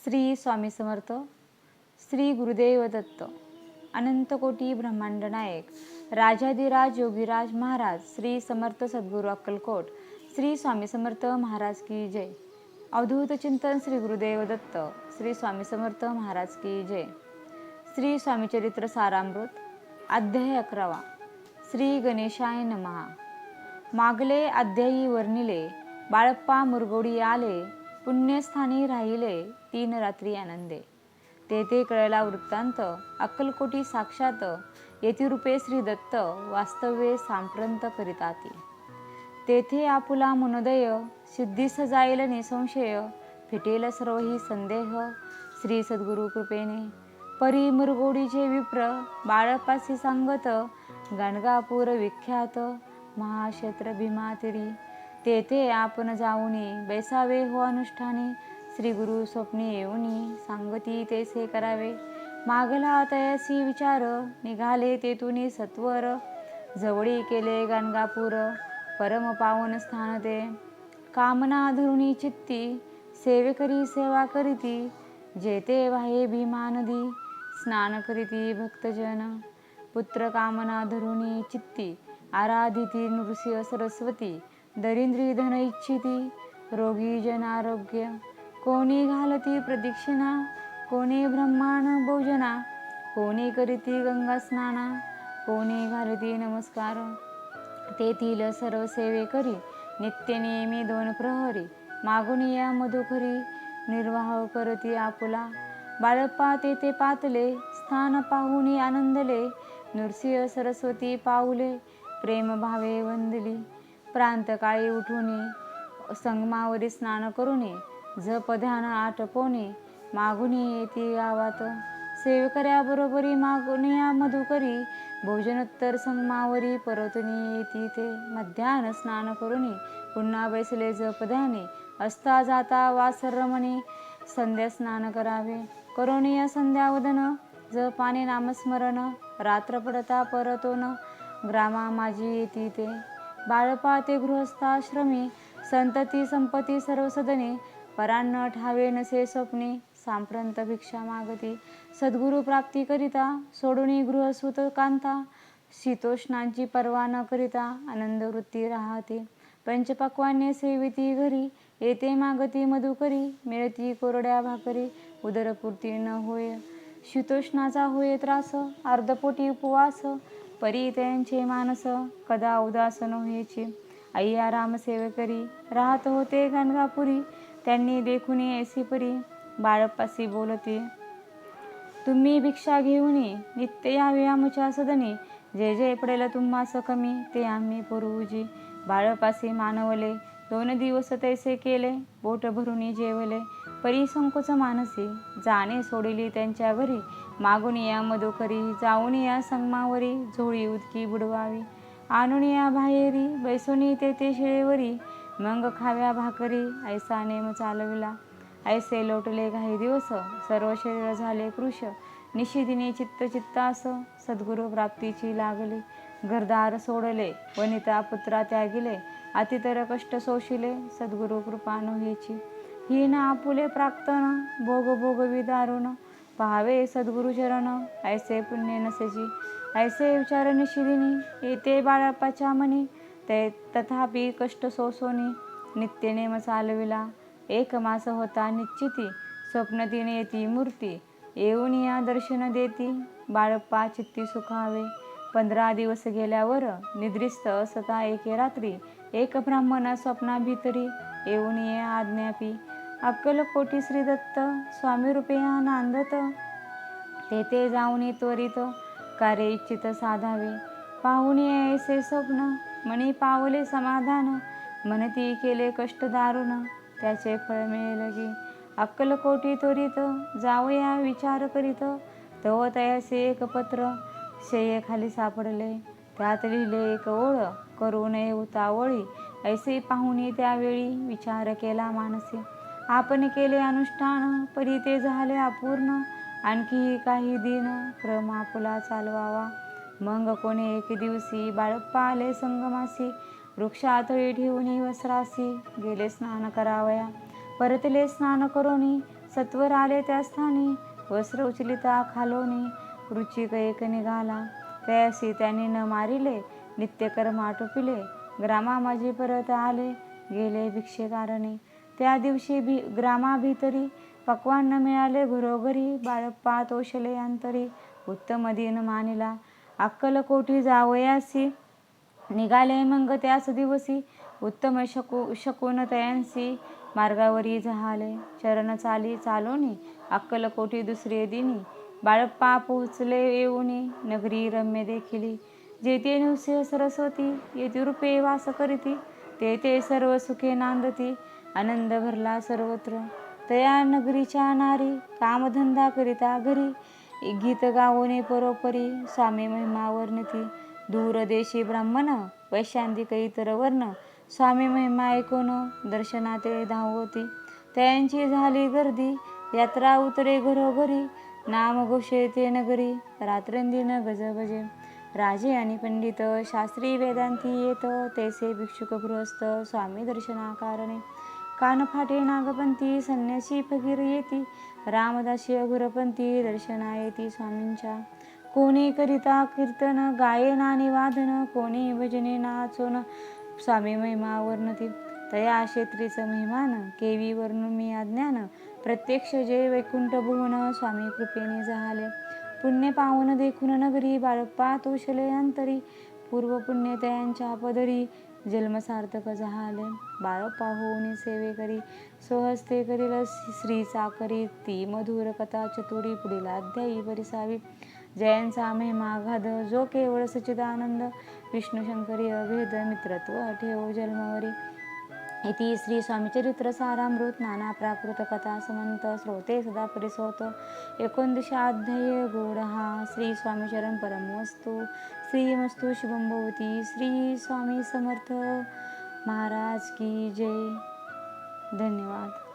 श्री स्वामी समर्थ. श्री गुरुदेव दत्त. अनंतकोटी ब्रह्मांड नायक राजाधिराज योगीराज महाराज श्री समर्थ सद्गुरू अक्कलकोट श्री स्वामी समर्थ महाराज की जय. अवधूत चिंतन श्री गुरुदेव दत्त श्री स्वामी समर्थ महाराज की जय. श्री स्वामी चरित्र सारामृत अध्याय 11. श्री गणेशाय नमः. मागले अध्यायी वर्णिले. बाळप्पा मुरगोडी आले, पुण्यस्थानी राहिले 3 रात्री आनंदे. तेथे कळला वृत्तांत, अक्कलकोटी साक्षात येती रूपे श्री दत्त वास्तव्ये सांप्रत करिताती. तेथे आपुला मनोदय सिद्धीस जाईल निसंशय, फिटेल सर्वही संदेह श्री सद्गुरु कृपेने. परी मुरगोडीचे विप्र बाळप्पासी सांगत, गाणगापूर विख्यात महाक्षेत्र भीमातिरी. तेथे आपण जाऊनी बैसावे हो अनुष्ठानी, श्री गुरु स्वप्नी येऊनी सांगती तेसे करावे. मागला तयासी विचार निघाले तेथुनी सत्वर, जवळी केले गाणगापूर परम पावन स्थान ते. कामना धरुणी चित्ती सेवेकरी सेवा करीती, जेते वाहे भीमा नदी स्नान करीती भक्तजन. पुत्र कामना धरुणी चित्ती आराधिती नृसिंह सरस्वती, दरिद्री धन इच्छिती रोगी जन आरोग्य. कोणी घालती प्रदक्षिणा कोणी ब्रह्मांड भोजना, कोणी करीती गंगा स्नाना कोणी घालती नमस्कार. तेथील सर्व सेवे करी नित्य नेमी 2 प्रहरी, मागून या मधुकरी निर्वाह करती आपुला. बाळप्पा तेथे पातले स्थान पाहुनी आनंदले, नृसिंह सरस्वती पाऊले प्रेम भावे वंदली. प्रांतकाळी उठुनी संगमावरी स्नान करुनी, जप ध्यान आटपोनी मागुनी येती गावात. सेवकऱ्याबरोबरी मागुनिया मधुकरी, भोजनोत्तर संगमावरी परतुनी येती ते. मध्यान्ह स्नान करुनी पुन्हा बैसले जप ध्यानी, असता जाता वासरमणी संध्या स्नान करावे. करुनिया संध्यावदन जपाने नामस्मरण, रात्र पडता परतोन ग्रामा माझी येती ते. बाळप्पा ते गृहस्थाश्रमी संतती संपत्ती सर्व सदने, परान्न ठावे नसे स्वप्ने सांप्रत भिक्षा मागती. सद्गुरु प्राप्ती करिता सोडुनी गृहसुत कांता, शीतोष्णांची पर्वा न करिता आनंद वृत्ती राहते. पंचपक्वान्य सेविती घरी, येते मागती मधुकरी मिळती कोरड्या भाकरी, उदरपूर्ती न होय शीतोष्णाचा होय त्रास. अर्धपोटी उपवास परी त्यांचे मानस, कदा उदास नव्हेची. अय्या राम सेवेकरी राहत होते गाणगापुरी, त्यांनी देखुनी ऐसी परी बाळप्पासी बोलती. तुम्ही भिक्षा घेऊनी नित्य यावे आमच्या सदनी, जे जे पडेल तुम्हास कमी ते आम्ही पुरवूजी. बाळप्पासी मानवले 2 दिवस तैसे केले, पोट भरुनी जेवले परी संकोच मानसी. जाणे सोडिली त्यांच्या घरी, मागून या मधुकरी जाऊन या संगमावरी झोळी उदकी बुडवावी. आणून या बाहेरी बैसोनी तेथे शिळेवरी, मग खाव्या भाकरी ऐसा नेम चालविला. ऐसे लोटले काही दिवस सर्व शरीर झाले कृश, निशिदिनी चित्त चित्तास सद्गुरु प्राप्तीची लागली. घरदार सोडले वनिता पुत्रा त्यागिले, अतितर कष्ट सोशिले सद्गुरु कृपा नव्हेची. हीन आपुले प्राक्तन भोग भोगवी दारुण, पाहावे सद्गुरु चरण ऐसे पुण्य नसेची. ऐसे विचार निशिदिनी येते बाळप्पाच्या मनी, ते तथापि कष्ट सोसोनी नित्यनेम चालविला. 1 मास होता निश्चिती, स्वप्न तिने येती मूर्ती, येऊन या दर्शन देती बाळप्पा चित्ती सुखावे. 15 दिवस गेल्यावर निद्रिस्त असता एके रात्री, एक ब्राह्मण स्वप्ना भीतरी येऊन ये आज्ञापी. अक्कलकोटी श्री दत्त स्वामी रूपे नांदत, तेथे जाऊनी त्वरित कार्य इच्छित साधावे. पाहुणे ऐसे स्वप्न मनी पावले समाधान, म्हणती केले कष्ट दारुण त्याचे फळ मिळेल की. अक्कलकोटी त्वरित जाऊया विचार करीत, तव तयासे एक पत्र शेये खाली सापडले. त्यात लिहिले एक ओळ, करू नये उतावळी ऐसे पाहुणी त्यावेळी विचार केला मानसी. आपण केले अनुष्ठान परी ते झाले अपूर्ण, आणखी काही दिन क्रम आपुला चालवावा. मग कोणी 1 दिवशी बाळप्पा आले संगमासी, वृक्षातळी ठेवून वस्त्रासी गेले स्नान करावया. परतले स्नान करोनी सत्वर आले त्या स्थानी, वस्त्र उचलिता खालोनी, रुचिक एक निघाला, त्यासी त्याने न मारिले, नित्यकर्म आटोपिले, ग्रामा माझी परत आले, गेले भिक्षेकारणे. त्या दिवशी ग्रामाभितरी पक्वान न मिळाले घरोघरी, बाळप्पा तोषले अंतरी, उत्तम दिन मानिला, अक्कलकोटी जावयासी, निघाले मग त्याच दिवसी, उत्तम शकून तयांसी, मार्गावरी झाले, चरण चाली चालोनी, अक्कलकोटी दुसरे दिनी, बाळप्पा पोचले येऊनी, नगरी रम्य देखिली, जेथे नृसिंह सरस्वती, येथे रूपे वास करीती, तेथे सर्व सुखे नांदती, आनंद भरला सर्वत्र. तया नगरीच्या नारी, कामधंदा करिता घरी, गीत गावोने परोपरी, स्वामी महिमा वर्णती, दूरदेशी ब्राह्मण, वैशांतिक इतर वर्ण, स्वामी महिमा ऐकून दर्शनाते धावती, त्यांची झाली गर्दी, यात्रा उतरे घरोघरी, नाम घोषे ते नगरी, रात्रंदिन गजबजे, राजे आणि पंडित, शास्त्री वेदांती येत, तैसे भिक्षुक गृहस्थ, स्वामी दर्शनाकारणे, कानफाटे नागपंथी, संन्यासी फकीर येती, रामदासी अघुरपंथी, दर्शना येती स्वामींच्या, कोणी करिता कीर्तन, गायन आणि वादन, कोणी भजने नाचून, स्वामी महिमा वर्णती, तया क्षेत्रीचं महिमान, केवी वर्णू मी अज्ञान, प्रत्यक्ष जे वैकुंठ भुवन, स्वामी कृपेने झाले, पुण्य पावन देखून नगरी, बाळप्पा तोषले अंतरी, पूर्व पुण्य तयांच्या पदरी, जन्म सार्थक झाले, बाळप्पा होऊन सेवे करी, स्वहस्ते करील श्रीचा करी, ती मधुर कथा चतुरी, पुढील अध्यायी परिसावी, जयांचा महिमा गाध, जो केवळ सच्चिदानंद, विष्णू शंकरी अभेद, मित्रत्व ठेव जन्मवरी. इति श्री स्वामीचरित्र सारामृत नाना प्राकृत कथा समंत, श्रोते सदा परिसोत, 19 अध्याय गूढ हा. श्री स्वामीचरण परमवस्तु. श्रीमस्तु शुभम भवती. श्री स्वामी समर्थ महाराज की जय. धन्यवाद.